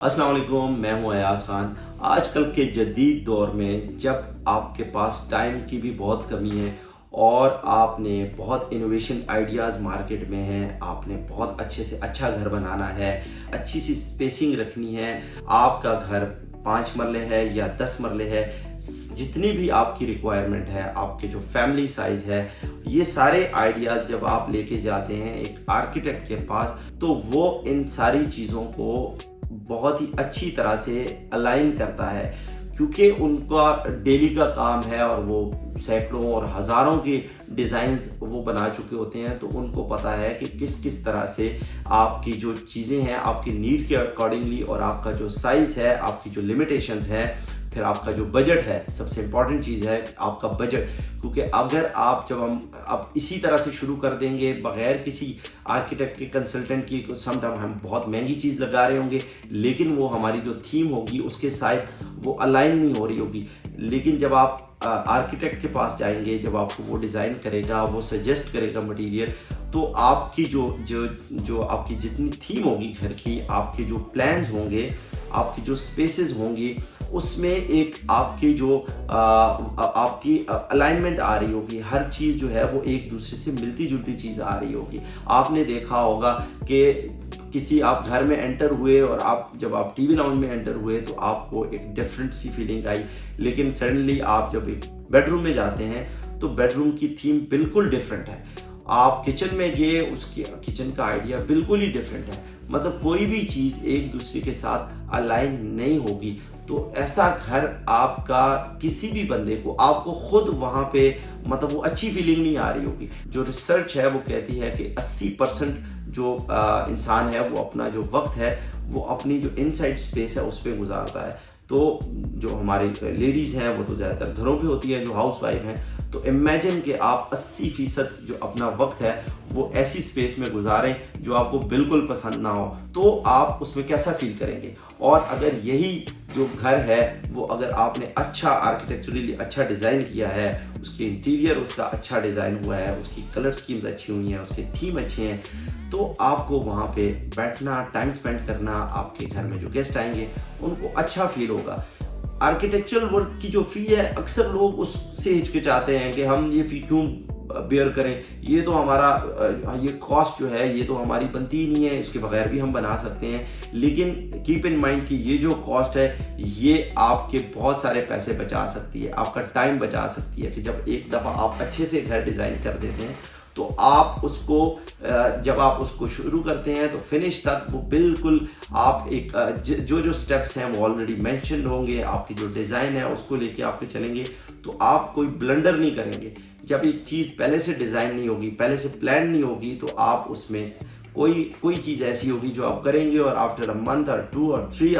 अस्सलाम वालेकुम, मैं हूं अयाज खान। आजकल के जदीद दौर में जब आपके पास टाइम की भी बहुत कमी है और आपने बहुत इनोवेशन आइडियाज़ मार्केट में हैं, आपने बहुत अच्छे से अच्छा घर बनाना है, अच्छी सी स्पेसिंग रखनी है, आपका घर 5 मरले है या 10 मरले है, जितनी भी आपकी रिक्वायरमेंट है, आपके जो फैमिली साइज़ है, ये सारे आइडियाज़ जब आप लेके जाते हैं एक आर्किटेक्ट के पास, तो वो इन सारी चीज़ों को बहुत ही अच्छी तरह से अलाइन करता है, क्योंकि उनका डेली का काम है और वो सैकड़ों और हज़ारों के डिज़ाइंस वो बना चुके होते हैं। तो उनको पता है कि किस किस तरह से आपकी जो चीज़ें हैं आपकी नीड के अकॉर्डिंगली, और आपका जो साइज़ है, आपकी जो लिमिटेशंस है, फिर आपका जो बजट है, सबसे इम्पॉर्टेंट चीज़ है आपका बजट। क्योंकि अगर आप जब हम अब इसी तरह से शुरू कर देंगे बग़ैर किसी आर्किटेक्ट के कंसल्टेंट की, समटाइम हम बहुत महंगी चीज़ लगा रहे होंगे, लेकिन वो हमारी जो थीम होगी उसके साथ वो अलाइन नहीं हो रही होगी। लेकिन जब आप आर्किटेक्ट के पास जाएंगे, जब आपको वो डिज़ाइन करेगा, वो सजेस्ट करेगा मटेरियल, तो आपकी जो जो जो आपकी जितनी थीम होगी घर की, आपके जो प्लान्स होंगे, आपकी जो स्पेसेस होंगी, उसमें एक आपकी जो आपकी अलाइनमेंट आ रही होगी। हर चीज़ जो है वो एक दूसरे से मिलती जुलती चीज़ आ रही होगी। आपने देखा होगा कि किसी आप घर में एंटर हुए और जब आप टीवी लाउंज में एंटर हुए तो आपको एक डिफरेंट सी फीलिंग आई, लेकिन सडनली आप जब एक बेडरूम में जाते हैं तो बेडरूम की थीम बिल्कुल डिफरेंट है। आप किचन में गए, उसकी किचन का आइडिया बिल्कुल ही डिफरेंट है। मतलब कोई भी चीज़ एक दूसरे के साथ अलाइन नहीं होगी। तो ऐसा घर आपका किसी भी बंदे को, आपको खुद वहाँ पे मतलब वो अच्छी फीलिंग नहीं आ रही होगी। जो रिसर्च है वो कहती है कि 80% जो इंसान है वो अपना जो वक्त है वो अपनी जो इनसाइड स्पेस है उस पर गुजारता है। तो जो हमारे लेडीज़ हैं वो तो ज़्यादातर घरों पे होती है, जो हाउस वाइफ हैं। तो इमेजिन कि आप 80% जो अपना वक्त है वो ऐसी स्पेस में गुजारें जो आपको बिल्कुल पसंद ना हो, तो आप उसमें कैसा फील करेंगे। और अगर यही जो घर है वो अगर आपने अच्छा आर्किटेक्चरली अच्छा डिज़ाइन किया है, उसके इंटीरियर उसका अच्छा डिज़ाइन हुआ है, उसकी कलर स्कीम्स अच्छी हुई हैं, उसके थीम अच्छे हैं, तो आपको वहाँ पे बैठना, टाइम स्पेंड करना, आपके घर में जो गेस्ट आएंगे उनको अच्छा फील होगा। आर्किटेक्चरल वर्क की जो फ़ी है, अक्सर लोग उससे हिचकिचाते हैं कि हम ये फ़ी क्यों बेयर करें, ये तो हमारा ये कॉस्ट जो है ये तो हमारी बनती ही नहीं है, इसके बगैर भी हम बना सकते हैं। लेकिन कीप इन माइंड कि ये जो कॉस्ट है ये आपके बहुत सारे पैसे बचा सकती है, आपका टाइम बचा सकती है। कि जब एक दफ़ा आप अच्छे से घर डिज़ाइन कर देते हैं तो आप उसको जब आप उसको शुरू करते हैं तो फिनिश तक वो बिल्कुल आप एक जो जो स्टेप्स हैं वो ऑलरेडी मेंशन्ड होंगे। आपकी जो डिज़ाइन है उसको लेके आपके चलेंगे तो आप कोई ब्लंडर नहीं करेंगे। जब एक चीज़ पहले से डिज़ाइन नहीं होगी, पहले से प्लान नहीं होगी, तो आप उसमें कोई चीज़ ऐसी होगी जो आप करेंगे और आफ्टर अ मंथ और 2 और 3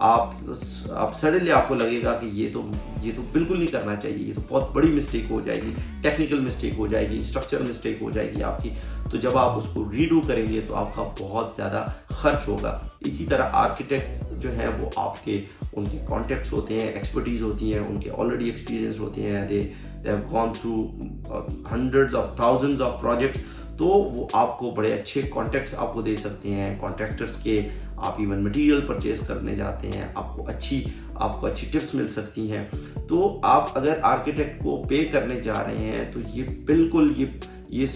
आप सडनली आपको लगेगा कि ये तो बिल्कुल नहीं करना चाहिए, ये तो बहुत बड़ी मिस्टेक हो जाएगी, टेक्निकल मिस्टेक हो जाएगी, स्ट्रक्चरल मिस्टेक हो जाएगी आपकी। तो जब आप उसको रीडू करेंगे तो आपका बहुत ज़्यादा खर्च होगा। इसी तरह आर्किटेक्ट जो हैं वो उनके कॉन्टेक्ट्स होते हैं, एक्सपर्टीज़ होती हैं, उनके ऑलरेडी एक्सपीरियंस होते हैं, they have gone through hundreds of thousands of projects. तो वो आपको बड़े अच्छे कॉन्टैक्ट्स आपको दे सकते हैं, कॉन्ट्रैक्टर्स के। आप इवन मटेरियल परचेज करने जाते हैं, आपको अच्छी टिप्स मिल सकती हैं। तो आप अगर आर्किटेक्ट को पे करने जा रहे हैं तो ये बिल्कुल ये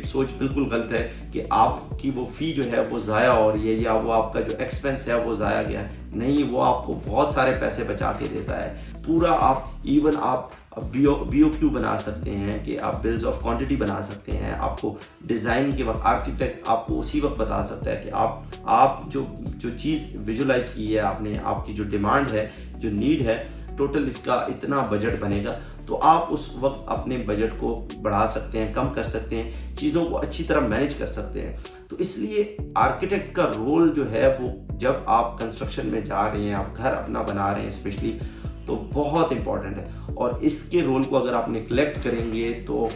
सोच बिल्कुल गलत है कि आपकी वो फ़ी जो है वो ज़ाया हो रही है या वो आपका जो एक्सपेंस है वो ज़ाया गया है। नहीं, वो आपको बहुत सारे पैसे बचा के देता है। पूरा आप BOQ बना सकते हैं कि आप बिल्स ऑफ क्वांटिटी बना सकते हैं। आपको डिज़ाइन के वक्त आर्किटेक्ट आपको उसी वक्त बता सकता है कि आप जो चीज़ विजुलाइज की है आपने, आपकी जो डिमांड है, जो नीड है, टोटल इसका इतना बजट बनेगा। तो आप उस वक्त अपने बजट को बढ़ा सकते हैं, कम कर सकते हैं, चीज़ों को अच्छी तरह मैनेज कर सकते हैं। तो इसलिए आर्किटेक्ट का रोल जो है वो, जब आप कंस्ट्रक्शन में जा रहे हैं, आप घर अपना बना रहे हैं स्पेशली, तो बहुत इंपॉर्टेंट है। और इसके रोल को अगर आप निगलेक्ट करेंगे तो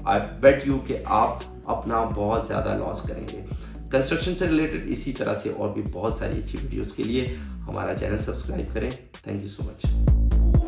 आई बेट यू कि आप अपना बहुत ज़्यादा लॉस करेंगे। कंस्ट्रक्शन से रिलेटेड इसी तरह से और भी बहुत सारी अच्छी वीडियोज़ के लिए हमारा चैनल सब्सक्राइब करें। Thank you so much.